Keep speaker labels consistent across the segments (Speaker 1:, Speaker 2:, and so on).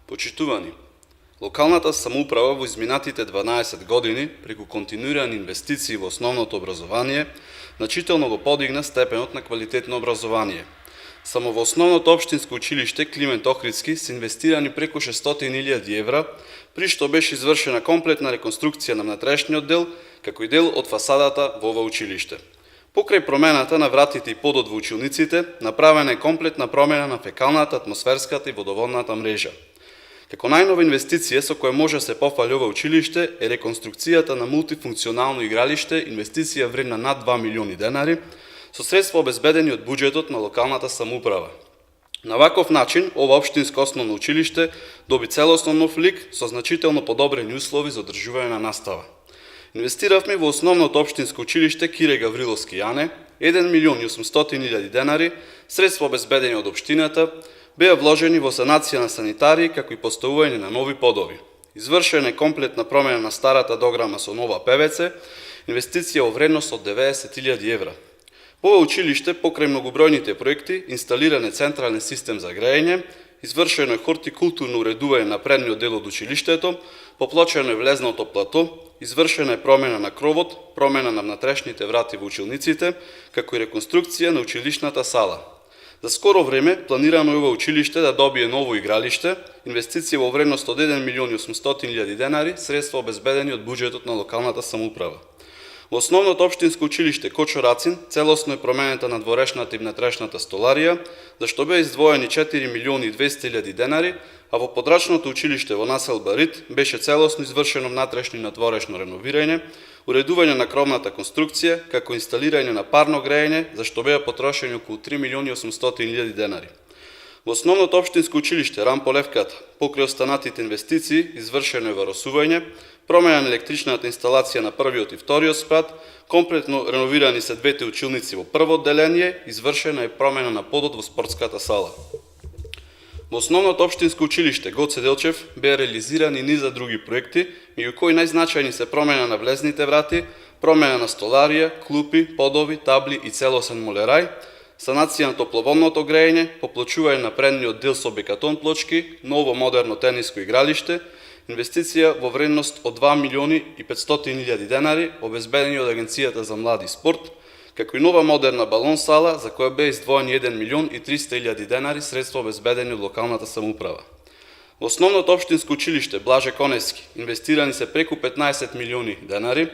Speaker 1: Почитувани, локалната самоуправа во изминатите 12 години, преку континуирани инвестиции во основното образование, значително го подигна степенот на квалитетно образование. Само во основното општинско училиште Климент Охридски се инвестирани преку 600.000 евра, при што беше извршена комплетна реконструкција на внатрешниот дел, како и дел од фасадата во ова училиште. Покрај промената на вратите и подот во училниците, направена е комплетна промена на фекалната, атмосферската и водоводната мрежа. Како најнова инвестиција со која може се пофали ова училиште е реконструкцијата на мултифункционално игралиште, инвестиција вредна над 2 милиони денари, со средства обезбедени од буџетот на локалната самоуправа. На ваков начин, ова општинско основно училиште доби целосно нов лик со значително подобрени услови за одржување на настава. Инвестиравме во основното општинско училиште Кире Гавриловски Јане, 1.800.000 денари, средства обезбедени од општината, беа вложени во санација на санитари, како и поставување на нови подови. Извршена е комплетна промена на старата дограма со нова ПВЦ, инвестиција во вредност од 90.000 евра. Во ова училиште, покрај многобројните проекти, инсталиран е централен систем за грејење, извршено е хортикултурно уредување на предниот дел од училиштето, поплочено е влезното плато, извршена е промена на кровот, промена на внатрешните врати во училниците, како и реконструкција на училишната сала. За скоро време планирано е ова училиште да добие ново игралиште, инвестиција во вредност од 1.800.000 денари, средства обезбедени од буџетот на локалната самоуправа. Во основното општинско училиште Кочо Рацин целосно е променета на дворешната и внатрешната столарија, за што беа издвоени 4.200.000 денари, а во подрачното училиште во насел Барит беше целосно извршено внатрешно и надворешно реновирање, уредување на кровната конструкција, како инсталирање на парно грејење, за што беа потрошени околу 3.800.000 денари. Во основното општинско училиште Рампо Левката, покрај останатите инвестиции, извршено е варосување, промена на електричната инсталација на првиот и вториот спрат, комплетно реновирани се двете училници во прво одделение, извршена е промена на подот во спортската сала. Во основното општинско училиште Гоце Делчев беа реализирани низа други проекти, меѓу кои најзначајни се промена на влезните врати, промена на столарија, клупи, подови, табли и целосен молерај, санација на топловодното грејење, поплочување на предниот дел со бекатон плочки, ново модерно тениско игралиште, инвестиција во вредност од 2.500.000 денари, обезбедени од Агенцијата за млади и спорт, како и нова модерна балон сала, за која беа издвоени 1.300.000 денари, средства обезбедени од локалната самоуправа. Во основното општинско училиште Блаже Коневски инвестирани се преку 15 милиони денари,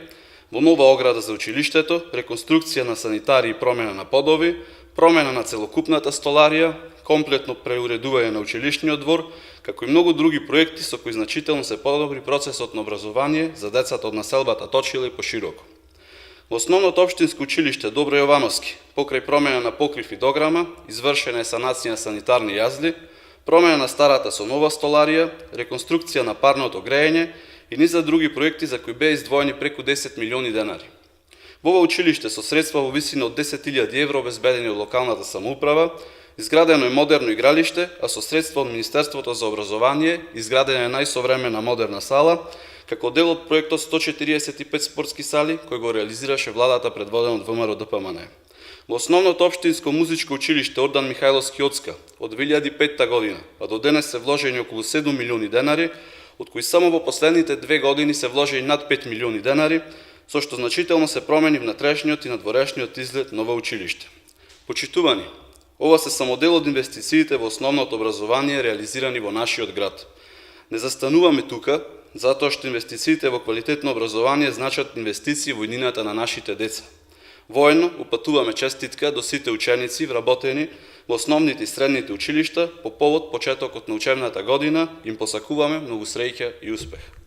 Speaker 1: во нова ограда за училиштето, реконструкција на санитари и промена на подови, промена на целокупната столарија, комплетно преуредување на училишниот двор, како и многу други проекти со кои значително се подобри процесот на образование за децата од населбата Точила и пошироко. Во основното општинско училиште Добро Јовановски, покрај промена на покрив и дограма, извршена е санација на санитарни јазли, промена на старата со нова столарија, реконструкција на парното грејење и низа други проекти за кои беа издвоени преку 10 милиони денари. Во ова училиште со средства во висина од 10.000 евро обезбедени од локалната самоуправа, изградено е модерно игралиште, а со средства од Министерството за образование изградена е најсовремена модерна сала, како дел од проектот 145 спортски сали, кој го реализираше владата предводена од ВМРО ДПМН. Во основното општинско музичко училиште Ордан Михајловски Оцка од 2005 година, па до денес се вложени околу 7 милиони денари, од кои само во последните 2 години се вложени над 5 милиони денари, со што значително се промени внатрешниот и надворешниот изглед на ова училиште. Почитувани, ова се само дел од инвестициите во основното образование реализирани во нашиот град. Не застануваме тука, затоа што инвестициите во квалитетно образование значат инвестиции во иднината на нашите деца. Воедно упатуваме честитка до сите ученици вработени во основните и средните училишта по повод почетокот на учебната година, им посакуваме многу среќа и успех.